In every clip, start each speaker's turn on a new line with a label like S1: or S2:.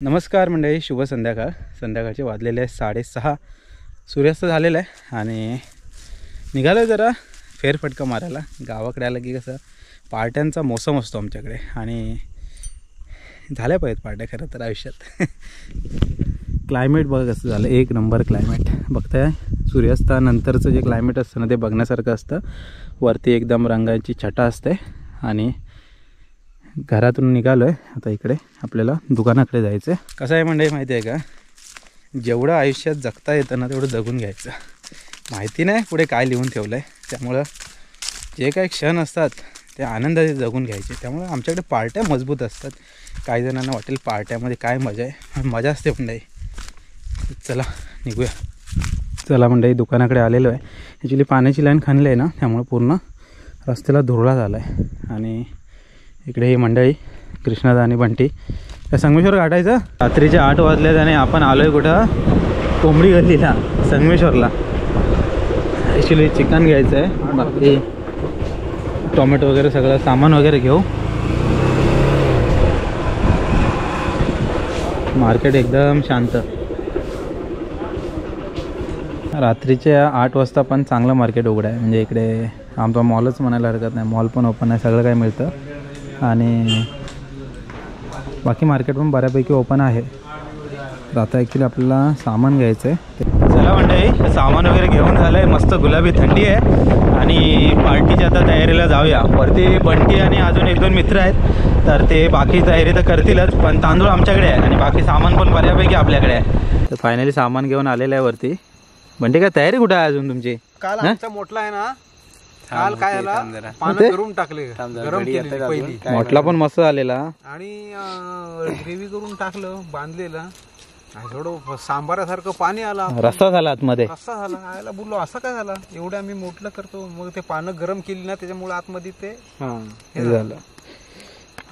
S1: नमस्कार मंडळी, शुभ संध्याकाळ. संध्याकाळचे वाजलेले आहे 6:30. सूर्यास्त झालेला आहे आणि निघालो जरा फेरफटका मारायला. गावाकडे आलं की कसं पार्ट्यांचा मोसम असतो आमच्याकडे आणि झाल्या पाहिजेत पार्ट्या खरं तर आयुष्यात. क्लायमेट बघा कसं झालं, एक नंबर क्लायमेट. बघताय सूर्यास्तानंतरचं जे क्लायमेट असतं ना ते बघण्यासारखं असतं. वरती एकदम रंगाची छटा असते आणि घरातून निघालो आहे. आता इकडे आपल्याला दुकानाकडे जायचं आहे. कसं आहे मंडळी माहिती आहे का, जेवढं आयुष्यात जगता येतं ना तेवढं जगून घ्यायचं. माहिती नाही पुढे काय लिहून ठेवलं आहे, त्यामुळं जे काही क्षण असतात ते आनंदाने जगून घ्यायचे. त्यामुळं आमच्याकडे पार्ट्या मजबूत असतात. काही जणांना वाटेल पार्ट्यामध्ये काय मजा आहे, मजा असते मंडळी. चला निघूया. चला मंडळी, दुकानाकडे आलेलो आहे. ॲक्च्युली पाण्याची लाईन खणली आहे ना, त्यामुळं पूर्ण रस्त्याला धुरळा झाला आहे. आणि इकडे ही मंडळी कृष्णादा आणि बंटी त्या संगमेश्वर गाठायचं. रात्रीचे 8 वाजलेत आणि आपण आलो आहे कुठं, कोंबडी गल्लीला, संगमेश्वरला. ॲक्च्युली चिकन घ्यायचं आहे, बाकी टोमॅटो वगैरे सगळं सामान वगैरे घेऊ. मार्केट एकदम शांत. रात्रीचे 8 वाजता पण चांगलं मार्केट उघडं आहे. म्हणजे इकडे आमचा मॉलच म्हणायला हरकत नाही, मॉल पण ओपन आहे, सगळं काय मिळतं. आणि बाकी मार्केट पण बऱ्यापैकी ओपन आहे. तर आता ॲक्च्युली आपल्याला सामान घ्यायचं आहे. चला मंडळी, सामान वगैरे घेऊन झालं आहे. मस्त गुलाबी थंडी आहे आणि पार्टीच्या आता तयारीला जाऊया. वरती बंटी आणि अजून 1-2 मित्र आहेत, तर ते बाकी तयारी तर करतीलच, पण तांदूळ आमच्याकडे आहे आणि बाकी सामान पण बऱ्यापैकी आपल्याकडे आहे. तर फायनली सामान घेऊन आलेलं आहे वरती. बंटी काय तयारी कुठं आहे अजून तुमची?
S2: काल आमचा मोठला आहे ना, काल काय झाला, पानं करून टाकले, गरम केले पहिली.
S1: मोठला पण मस्त आलेला
S2: आणि ग्रेव्ही करून टाकलं, बांधलेलं. थोडं सांबारासारखं पाणी आला,
S1: रस्सा झाला आतमध्ये.
S2: रस्सा झाला. आयला बोललो असं काय झालं, एवढं आम्ही मोठलं करतो. मग ते पानं गरम केली ना, त्याच्यामुळे आतमध्ये ते
S1: हे झालं.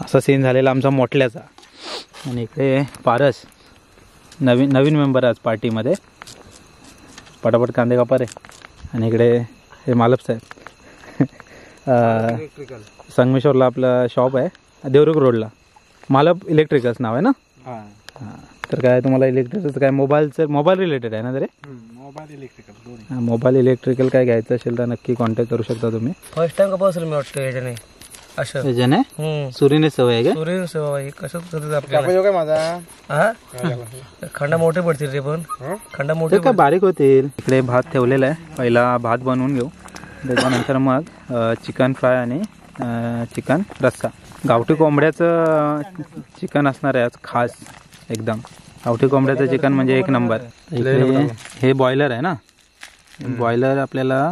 S1: असा सीन झालेला आमचा मोठल्याचा. आणि इकडे पारस नवीन मेंबर आज पार्टीमध्ये. पटापट कांदे कापा रे. आणि इकडे हे मालप साहेब.
S2: इलेक्ट्रिकल
S1: संगमेश्वरला आपलं शॉप आहे, देवरुख रोडला. मालप इलेक्ट्रिकल्स नाव आहे ना.
S2: हां,
S1: तर काय तुम्हाला इलेक्ट्रिकल्स काय मोबाईल रिलेटेड आहे ना तरी?
S2: मोबाईल इलेक्ट्रिकल,
S1: मोबाईल इलेक्ट्रिकल काय घ्यायचं असेल तर नक्की कॉन्टॅक्ट करू शकता तुम्ही.
S2: फर्स्ट टाइम का मी वाटतं याच्याने असं
S1: याच्याने सुरीने सवय आहे का?
S2: सूर्य सवय कसं आपल्याला माझा खंडा मोठे पडतील रे, पण खंडा मोठे
S1: काय बारीक होतील. इकडे भात ठेवलेला आहे, पहिला भात बनवून घेऊ, त्याच्यानंतर मग चिकन फ्राय आणि चिकन रस्सा. गावठी कोंबड्याचं चिकन असणार आहे आज खास एकदम. गावठी कोंबड्याचं चिकन म्हणजे एक नंबर. इकडे हे बॉयलर आहे ना, बॉयलर आपल्याला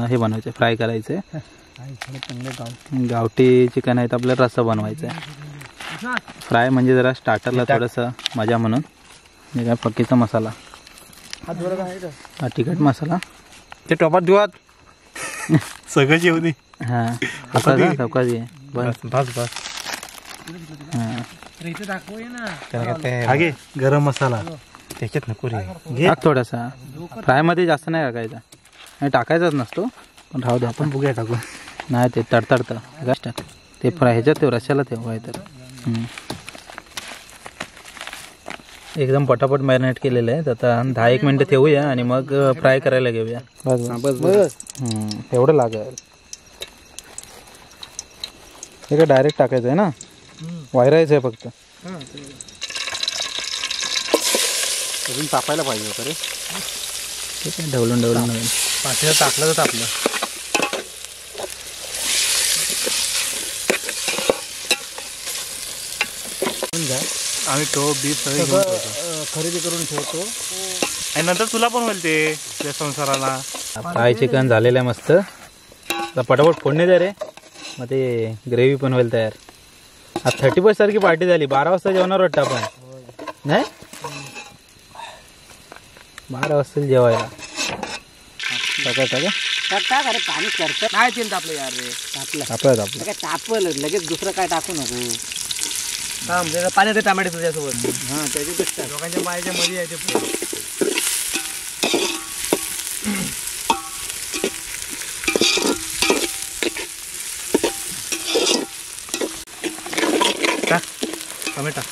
S1: हे बनवायचं, फ्राय करायचं आहे. गावठी चिकन आहे तर आपल्याला रस्सा बनवायचा आहे. फ्राय म्हणजे जरा स्टार्टरला थोडंसं मजा म्हणून. हे काय फकीचा मसाला, हा तिखट मसाला,
S2: ते टोपात देऊयात सगळं जेवणी.
S1: हां आता चौकाची आहे बस
S2: बस बस.
S1: हां
S2: गरम मसाला त्याच्यात नको रे,
S1: टाक थोडासा. फ्रायमध्ये जास्त नाही टाकायचा, नाही टाकायचाच नसतो, पण राहू दे आपण
S2: बघूया टाकू.
S1: नाही ते तडतडतं जास्त टाक. ते फ्राय ह्याच्यात ठेव, रश्श्याला ठेव आहे तर. एकदम पटापट मॅरिनेट केलेलं आहे. आता 10-1 मिनटं ठेवूया आणि मग फ्राय करायला घेऊया. बस एवढं लागेल. हे काय डायरेक्ट टाकायचं आहे ना, वायरायचं आहे फक्त.
S2: अजून तापायला पाहिजे होतं रे.
S1: ठीक आहे, ढवलून नवीन
S2: पाठीला टाकलं तर तापलं. आम्ही तो बीफ खरेदी करून ठेवतो आणि नंतर तुला पण होईल ते त्या संसाराला.
S1: फ्राय चिकन झालेलं आहे मस्त. आता पटापट फोडणी द्या रे, मग ते ग्रेव्ही पण होईल तयार. आज 31 सारखी पार्टी झाली. 12 वाजता जेवणार वाटतं आपण, नाही 12 वाजता जेवायला.
S2: पाणी करत नाही तेल तापलं यार रे, तापलं लगेच दुसरं काय टाकू नको. पाण्यात टमाटे तुझ्यासोबत. हां त्याच्यापेक्षा लोकांच्या पायाच्या मध्ये आहे ते. टाक टमाटे टाक.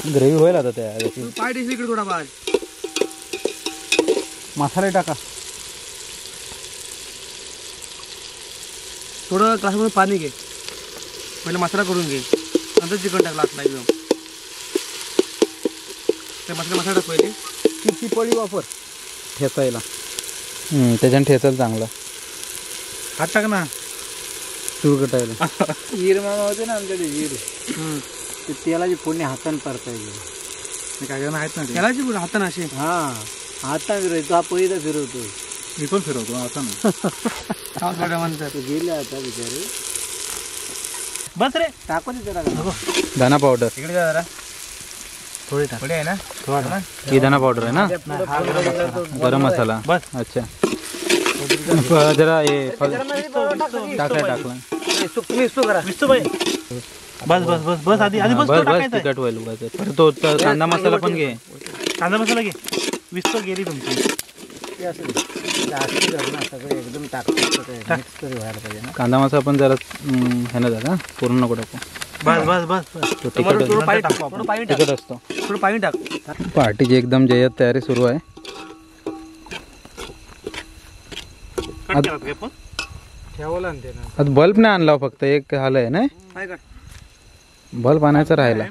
S1: ग्रेव्ही होईल आता त्या
S2: पाय टेस्ट इकडे थोडा बाज
S1: मसाले टाका.
S2: थोडं ग्लासमध्ये पाणी घे, पहिले मसाला करून घे, नंतर चिकन टाक लास्टला एकदम. ते मसाला टाक पहिले. किती पळी वापर
S1: ठेचायला. त्याच्यानं ठेचायला चांगलं.
S2: हात टाक ना
S1: सूर कटायला.
S2: हीर मामा होते ना आमच्याकडे हीर, ते तेलाची फोडणी हाताने करता येईल. काय जण आहेत ना तेलाची फोडणी हाताने असे. हां हाता फिरवतो, हा पहिला फिरवतो. मी पण फिरवतो हाताने. म्हणतात गेले आता बिचारे. बस रे टाकू दे जरा.
S1: धना पावडर
S2: इकडे जा जरा. थोडी टाक. थोडी आहे ना. थोडा
S1: ही धना पावडर आहे ना. गरम मसाला. बस. अच्छा जरा हे टाकला.
S2: बस बस बस बस आधी आधी बस
S1: तिखट होईल. तो कांदा मसाला पण घे.
S2: कांदा मसाला घे. विस्तो गेली तुमची. एकदम
S1: कांदा मसाला पण जरा हे ना दादा पूर्ण नको टाकू.
S2: बस बस बस
S1: तो तिखट असतो.
S2: थोडं पाणी टाक.
S1: पार्टीची एकदम जय्यत तयारी सुरू आहे. आता बल्ब नाही आणला फक्त एक झालंय ना. बल्ब आणायचं राहिला.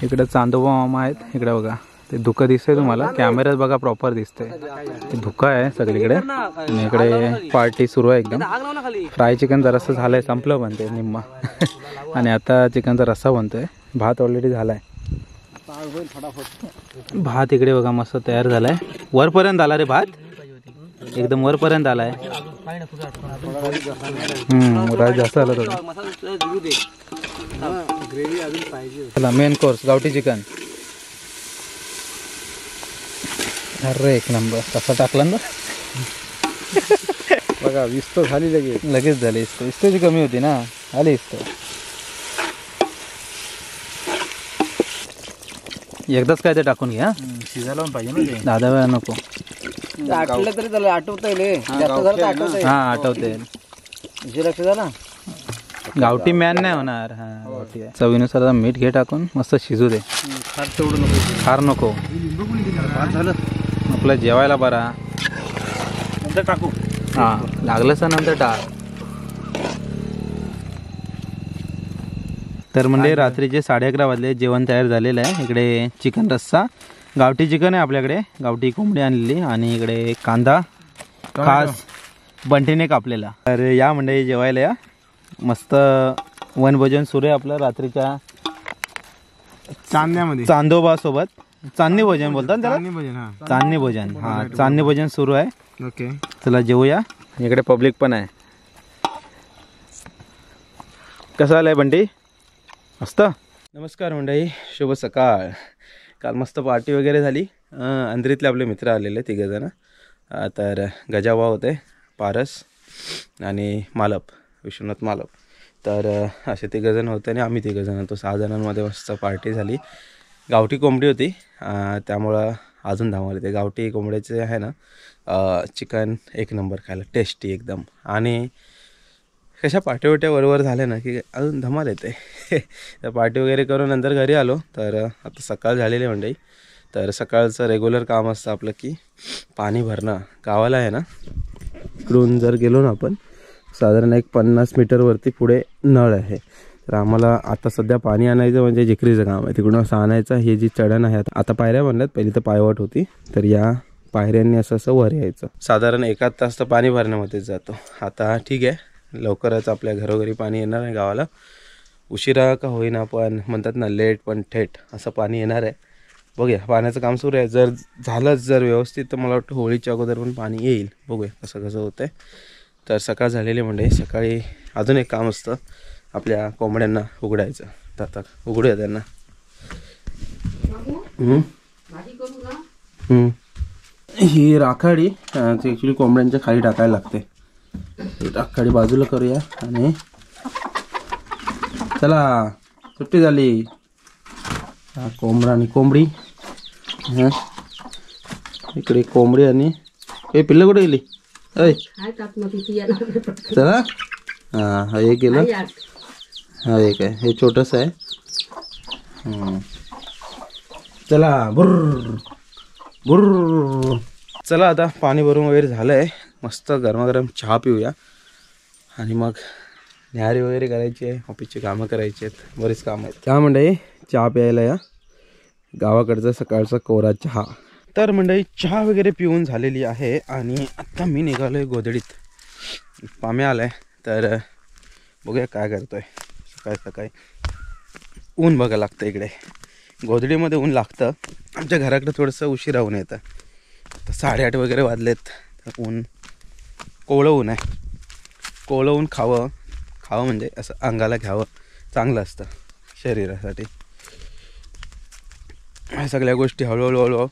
S1: इकडे चांदोबा मामा आहेत. इकडे बघा ते धुकं दिसतंय तुम्हाला. कॅमेऱ्यात बघा प्रॉपर दिसतंय. ते धुकं आहे सगळीकडे. आणि इकडे पार्टी सुरू आहे एकदम. फ्राय चिकन जरासं झालंय, संपलं पण ते निम्मा. आणि आता चिकनचा रस्सा बनतोय. भात ऑलरेडी झालाय. भात इकडे बघा मस्त तयार झालाय. वरपर्यंत आला रे भात. एकदम वरपर्यंत आलाय. राईस जास्त आला थोडा. चला मेन कोर्स गावठी चिकन. अरे एक नंबर. कसा टाकला ना बघा. विस्तो झाली लगेच झाली. इस्टोची कमी होती ना, आली इस्तो. एकदाच काय ते टाकून घ्या. शिजायला पाहिजे ना. दादा वेळा नको.
S2: आठवलं तरी त्याला आठवता येईल.
S1: हा आठवते.
S2: लक्ष झाला.
S1: गावठी मॅन नाही होणार. हा गावठी आहे. चवीनुसार मीठ घे टाकून मस्त शिजू दे. फार नको.
S2: झालं
S1: आपलं जेवायला बरा.
S2: नंतर टाकू.
S1: हा लागलंच नंतर टाक. तर म्हणजे रात्रीचे 11:30 वाजले. जेवण तयार झालेलं आहे. इकडे चिकन रस्सा. गावठी चिकन आहे आपल्याकडे. गावठी कोंबडी आणलेली. आणि इकडे कांदा खास बंटीने कापलेला. तर या मंडळी जेवायला या. मस्त वनभोजन सुरू आहे आपलं रात्रीच्या
S2: चांदण्यामध्ये.
S1: चांदोबा सोबत. चांदणी भोजन बोलतात त्याला. चांदणी भोजन. हा चांदणी भोजन सुरू आहे.
S2: ओके
S1: चला जेवूया. इकडे पब्लिक पण आहे. कसं आलंय बंटी? मस्त. नमस्कार मंडळी, शुभ सकाळ. काल मस्त पार्टी वगैरे झाली. अंधरीतले आपले मित्र आलेले 3 जण. तर गजाबा होते, पारस आणि मालप, विश्वनाथ मालप. तर असे 3 जण होते आणि आम्ही 3 जण होतो. 6 जणांमध्ये मस्त पार्टी झाली. गावठी कोंबडी होती त्यामुळं अजून धमाल येते. गावठी कोंबड्याचे आहे ना चिकन एक नंबर खायला, टेस्टी एकदम. आणि कशा पार्टी वरवर झाल्या ना की अजून धमाल येते. तर पार्टी वगैरे करून नंतर घरी आलो. तर आता सकाळ झालेली मंडळी. तर सकाळचं रेग्युलर काम असतं आपलं की पाणी भरणं. गावाला आहे ना, इकडून जर गेलो ना आपण साधारण एक 50 मीटरवरती पुढे नळ आहे. तर आम्हाला आता सध्या पाणी आणायचं म्हणजे जिकरीचं काम आहे. तिकडून असं आणायचं. हे जी चढण आहे आता पायऱ्या बनल्यात, पहिली तर पायवाट होती. तर या पायऱ्यांनी असं वर यायचं. साधारण 1 तास तर पाणी भरण्यामध्येच जातो. आता ठीक आहे, लवकरच आपल्या घरोघरी पाणी येणार आहे गावाला. उशिरा का होईना पण म्हणतात ना लेट पण थेट असं पाणी येणार आहे. बघूया, पाण्याचं काम सुरू आहे. जर व्यवस्थित तर मला वाटतं होळीच्या अगोदर पण पाणी येईल. बघूया कसं होतं आहे. तर सकाळ झालेली म्हणजे सकाळी अजून एक काम असतं, आपल्या कोंबड्यांना उघडायचं. आता उघडूया त्यांना. ही राखाडी ॲक्च्युली कोंबड्यांच्या खाली टाकायला लागते. राखाडी बाजूला करूया. आणि चला सुट्टी झाली. कोंबडा आणि कोंबडी. इकडे कोंबडी आणि हे पिल्लं कुठे गेली? चला. हा हे गेलं. हा एक आहे, हे छोटंसं आहे. चला बुर्र बुर्र. चला आता पाणी भरून वगैरे झालं आहे. मस्त गरमागरम चहा पिऊया आणि मग न्याहारी वगैरे करायची आहे, ऑफिसची कामं करायची आहेत, बरीच कामं आहेत. त्या मंडळी चहा प्यायला या, गावाकडचा सकाळचा कोरा चहा. तर मंडळी चहा वगैरे पिऊन झालेली आहे आणि आत्ता मी निघालो आहे गोधडीत. पाम्या आला आहे, तर बघूया काय करतो आहे. सकाळी सकाळी ऊन बघायला लागतं इकडे, गोधडीमध्ये ऊन लागतं. आमच्या घराकडे थोडंसं उशिरा ऊन येतं, तर 8:30 वगैरे वाजलेत, तर ऊन कोवळं ऊन आहे. कोवळं ऊन खावं म्हणजे असं अंगाला घ्यावं, चांगलं असतं शरीरासाठी. ह्या सगळ्या गोष्टी हळूहळू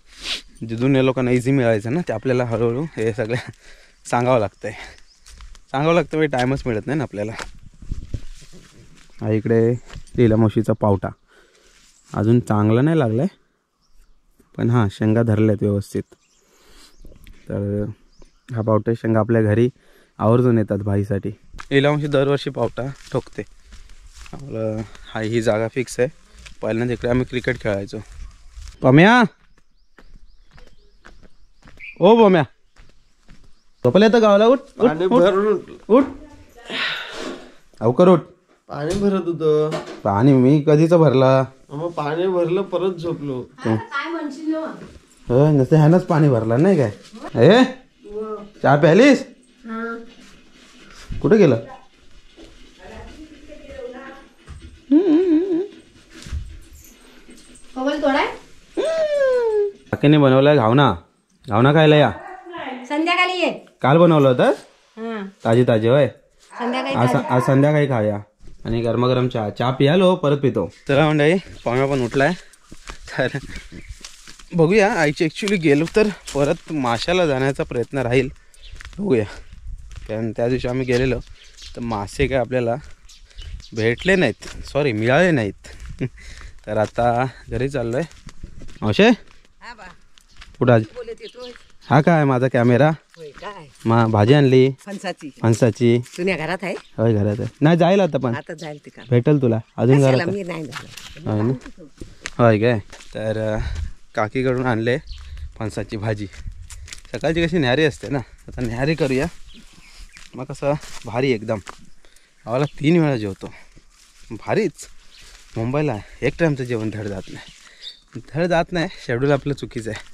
S1: जिथून या लोकांना इझी मिळायचं ना, ते आपल्याला हळूहळू हे सगळं सांगावं लागतं म्हणजे टाईमच मिळत नाही ना आपल्याला. हा इकडे लीला मावशीचा पावटा अजून चांगला नाही लागला आहे, पण हां शेंगा धरल्यात व्यवस्थित. तर हा पावटा शेंगा आपल्या घरी आवर्जून येतात भाईसाठी. लीला मावशी दरवर्षी पावटा ठोकते. आपलं ही जागा फिक्स आहे. पहिल्यांदा इकडे आम्ही क्रिकेट खेळायचो. पम्या ओ पम्या झोपल्या तर गावाला. उठ उठ अवकर उठ.
S2: पाणी भरत होतं.
S1: पाणी मी कधीच भरला.
S2: मग पाणी भरलं परत झोपलो.
S1: नसते ह्यानंच पाणी भरला नाही काय. हे चहा प्यालीस? कुठे गेलं? काकीने बनवलाय घावना खायला या.
S3: संध्याकाळी ये.
S1: काल बनवलं होतं ताजी होय. आज संध्याकाळी खाऊया आणि गरमागरम चहा पियालो परत पितो. चला मंडळी पाहुणा पण उठलाय, तर बघूया. आईची ॲक्च्युली गेलो तर परत माशाला जाण्याचा प्रयत्न राहील, बघूया. कारण त्या दिवशी आम्ही गेलेलो तर मासे काय आपल्याला भेटले नाहीत, मिळाले नाहीत. तर आता घरी चाललो आहे. मावशे कुठं? हा काय माझा कॅमेरा. मग भाजी आणली फणसाची.
S3: तुझ्या घरात आहे?
S1: होय घरात आहे. नाही जाईल आता, पण
S3: आता जाईल ते का
S1: भेटेल तुला अजून घरात
S3: मी नाही झालं.
S1: होय ना. होय काय. तर काकीकडून आणले फणसाची भाजी. सकाळची कशी न्याहारी असते ना, आता न्याहारी करूया. मग कसं भारी एकदम. आम्हाला 3 वेळा जेवतो, भारीच. मुंबईला एक टाईमचं जेवण धड जात नाही. शेड्यूल आपलं चुकीचं आहे.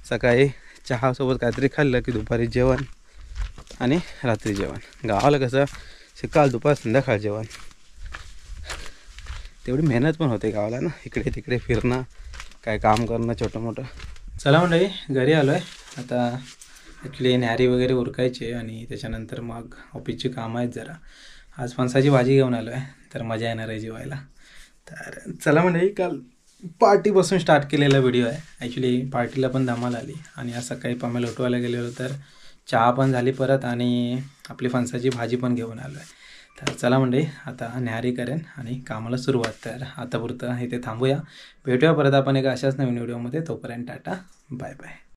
S1: सकाळी चहासोबत काहीतरी खाल्लं की दुपारी जेवण आणि रात्री जेवण. गावाला कसं सकाळ दुपार संध्याकाळ जेवण. तेवढी मेहनत पण होते गावाला ना, इकडे तिकडे फिरणं, काय काम करणं छोटं मोठं. चला मंडळी घरी आलो आहे. आता ॲक्च्युली न्याहारी वगैरे उरकायची आणि त्याच्यानंतर मग ऑफिसची कामं आहेत जरा. आज फणसाची भाजी घेऊन आलो आहे, तर मजा येणार आहे जेवायला. तर चला मंडळी, काल पार्टीपासून स्टार्ट केलेला व्हिडिओ आहे. ॲक्च्युली पार्टीला पण धमाल आली आणि आज सकाळी पाम्याला उठवायला गेलेलो, तर चहा पण झाली परत आणि आपली फणसाची भाजी पण घेऊन आलो आहे. तर चला मंडळी आता न्याहारी करेन आणि कामाला सुरुवात. तर आतापुरतं इथे थांबूया. भेटूया परत आपण एका अशाच नवीन व्हिडिओमध्ये. तोपर्यंत टाटा बाय बाय.